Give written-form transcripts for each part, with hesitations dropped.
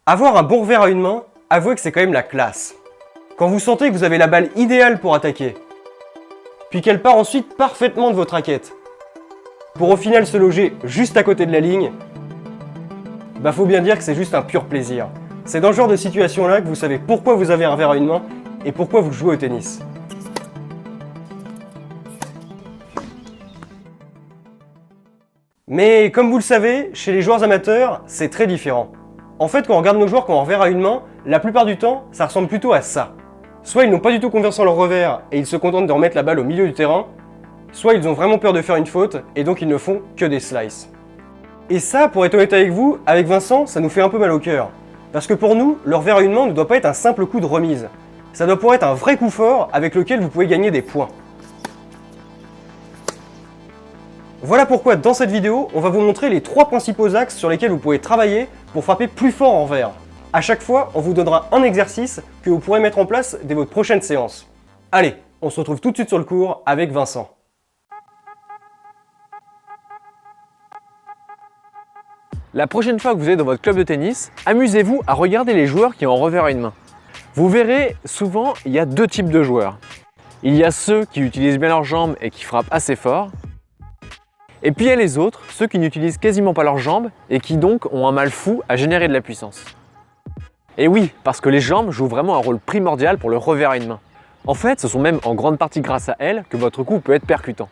Avoir un bon revers à une main, avouez que c'est quand même la classe. Quand vous sentez que vous avez la balle idéale pour attaquer, puis qu'elle part ensuite parfaitement de votre raquette, pour au final se loger juste à côté de la ligne, bah faut bien dire que c'est juste un pur plaisir. C'est dans ce genre de situation là que vous savez pourquoi vous avez un revers à une main et pourquoi vous jouez au tennis. Mais comme vous le savez, chez les joueurs amateurs, c'est très différent. En fait, quand on regarde nos joueurs qui ont un revers à une main, la plupart du temps, ça ressemble plutôt à ça. Soit ils n'ont pas du tout confiance en leur revers et ils se contentent de remettre la balle au milieu du terrain, soit ils ont vraiment peur de faire une faute et donc ils ne font que des slices. Et ça, pour être honnête avec vous, avec Vincent, ça nous fait un peu mal au cœur. Parce que pour nous, le revers à une main ne doit pas être un simple coup de remise. Ça doit pouvoir être un vrai coup fort avec lequel vous pouvez gagner des points. Voilà pourquoi dans cette vidéo, on va vous montrer les 3 principaux axes sur lesquels vous pouvez travailler pour frapper plus fort en revers. A chaque fois, on vous donnera un exercice que vous pourrez mettre en place dès votre prochaine séance. Allez, on se retrouve tout de suite sur le cours avec Vincent. La prochaine fois que vous êtes dans votre club de tennis, amusez-vous à regarder les joueurs qui ont un revers à une main. Vous verrez, souvent, il y a 2 types de joueurs. Il y a ceux qui utilisent bien leurs jambes et qui frappent assez fort. Et puis il y a les autres, ceux qui n'utilisent quasiment pas leurs jambes et qui donc ont un mal fou à générer de la puissance. Et oui, parce que les jambes jouent vraiment un rôle primordial pour le revers à une main. En fait, ce sont même en grande partie grâce à elles que votre coup peut être percutant.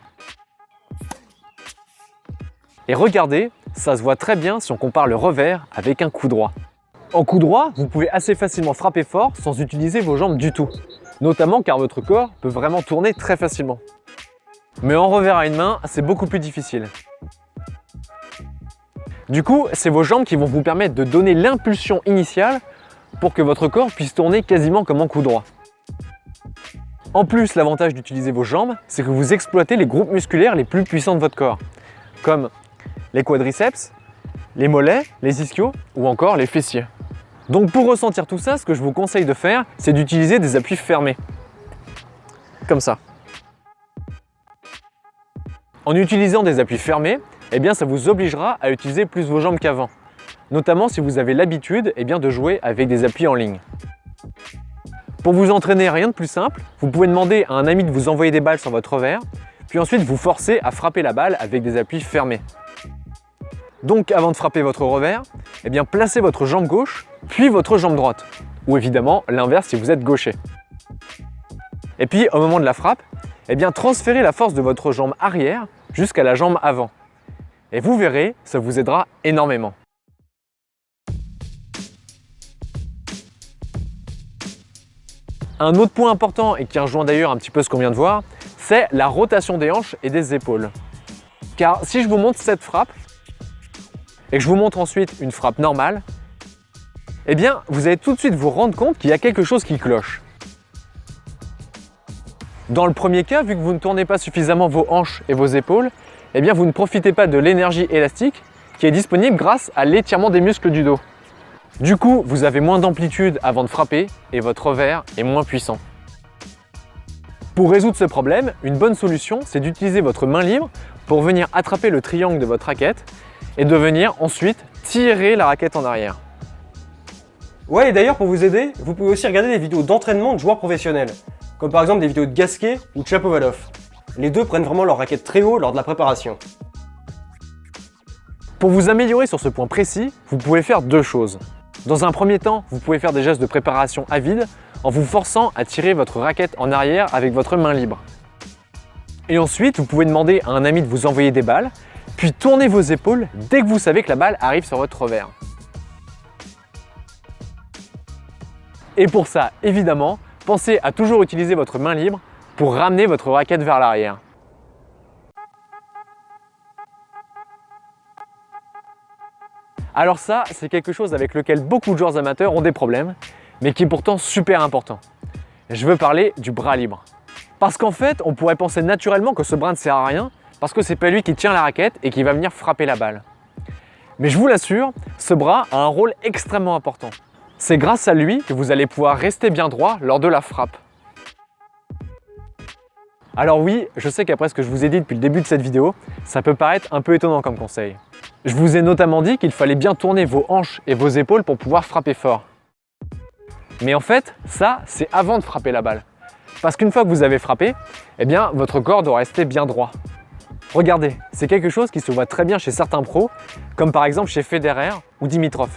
Et regardez, ça se voit très bien si on compare le revers avec un coup droit. En coup droit, vous pouvez assez facilement frapper fort sans utiliser vos jambes du tout, notamment car votre corps peut vraiment tourner très facilement. Mais en revers à une main, c'est beaucoup plus difficile. Du coup, c'est vos jambes qui vont vous permettre de donner l'impulsion initiale pour que votre corps puisse tourner quasiment comme en coup droit. En plus, l'avantage d'utiliser vos jambes, c'est que vous exploitez les groupes musculaires les plus puissants de votre corps, comme les quadriceps, les mollets, les ischios ou encore les fessiers. Donc pour ressentir tout ça, ce que je vous conseille de faire, c'est d'utiliser des appuis fermés. Comme ça. En utilisant des appuis fermés, eh bien, ça vous obligera à utiliser plus vos jambes qu'avant. Notamment si vous avez l'habitude de jouer avec des appuis en ligne. Pour vous entraîner, rien de plus simple, vous pouvez demander à un ami de vous envoyer des balles sur votre revers, puis ensuite vous forcer à frapper la balle avec des appuis fermés. Donc avant de frapper votre revers, eh bien, placez votre jambe gauche, puis votre jambe droite. Ou évidemment l'inverse si vous êtes gaucher. Et puis au moment de la frappe, eh bien, transférez la force de votre jambe arrière jusqu'à la jambe avant. Et vous verrez, ça vous aidera énormément. Un autre point important et qui rejoint d'ailleurs un petit peu ce qu'on vient de voir, c'est la rotation des hanches et des épaules. Car si je vous montre cette frappe et que je vous montre ensuite une frappe normale, eh bien, vous allez tout de suite vous rendre compte qu'il y a quelque chose qui cloche. Dans le premier cas, vu que vous ne tournez pas suffisamment vos hanches et vos épaules, eh bien vous ne profitez pas de l'énergie élastique qui est disponible grâce à l'étirement des muscles du dos. Du coup, vous avez moins d'amplitude avant de frapper et votre revers est moins puissant. Pour résoudre ce problème, une bonne solution, c'est d'utiliser votre main libre pour venir attraper le triangle de votre raquette et de venir ensuite tirer la raquette en arrière. Ouais, et d'ailleurs pour vous aider, vous pouvez aussi regarder des vidéos d'entraînement de joueurs professionnels, comme par exemple des vidéos de Gasquet ou de Shapovalov. Les deux prennent vraiment leur raquette très haut lors de la préparation. Pour vous améliorer sur ce point précis, vous pouvez faire 2 choses. Dans un premier temps, vous pouvez faire des gestes de préparation à vide en vous forçant à tirer votre raquette en arrière avec votre main libre. Et ensuite, vous pouvez demander à un ami de vous envoyer des balles, puis tournez vos épaules dès que vous savez que la balle arrive sur votre revers. Et pour ça, évidemment, pensez à toujours utiliser votre main libre pour ramener votre raquette vers l'arrière. Alors ça, c'est quelque chose avec lequel beaucoup de joueurs amateurs ont des problèmes, mais qui est pourtant super important. Je veux parler du bras libre. Parce qu'en fait, on pourrait penser naturellement que ce bras ne sert à rien, parce que c'est pas lui qui tient la raquette et qui va venir frapper la balle. Mais je vous l'assure, ce bras a un rôle extrêmement important. C'est grâce à lui que vous allez pouvoir rester bien droit lors de la frappe. Alors oui, je sais qu'après ce que je vous ai dit depuis le début de cette vidéo, ça peut paraître un peu étonnant comme conseil. Je vous ai notamment dit qu'il fallait bien tourner vos hanches et vos épaules pour pouvoir frapper fort. Mais en fait, ça, c'est avant de frapper la balle. Parce qu'une fois que vous avez frappé, eh bien, votre corps doit rester bien droit. Regardez, c'est quelque chose qui se voit très bien chez certains pros, comme par exemple chez Federer ou Dimitrov.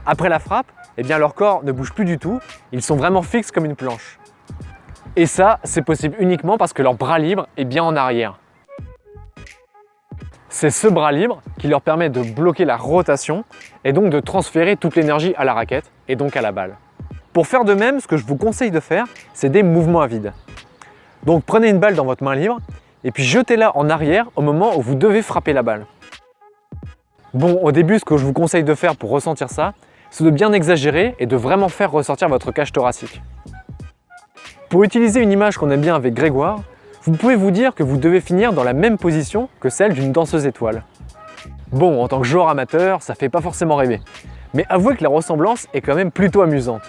Après la frappe, eh bien, leur corps ne bouge plus du tout, ils sont vraiment fixes comme une planche. Et ça, c'est possible uniquement parce que leur bras libre est bien en arrière. C'est ce bras libre qui leur permet de bloquer la rotation et donc de transférer toute l'énergie à la raquette et donc à la balle. Pour faire de même, ce que je vous conseille de faire, c'est des mouvements à vide. Donc prenez une balle dans votre main libre et puis jetez-la en arrière au moment où vous devez frapper la balle. Bon, au début, ce que je vous conseille de faire pour ressentir ça, c'est de bien exagérer et de vraiment faire ressortir votre cage thoracique. Pour utiliser une image qu'on aime bien avec Grégoire, vous pouvez vous dire que vous devez finir dans la même position que celle d'une danseuse étoile. Bon, en tant que joueur amateur, ça fait pas forcément rêver, mais avouez que la ressemblance est quand même plutôt amusante.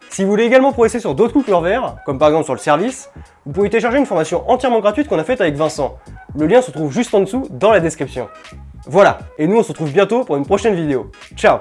Si vous voulez également progresser sur d'autres coups de verre, comme par exemple sur le service, vous pouvez télécharger une formation entièrement gratuite qu'on a faite avec Vincent. Le lien se trouve juste en dessous dans la description. Voilà, et nous on se retrouve bientôt pour une prochaine vidéo. Ciao!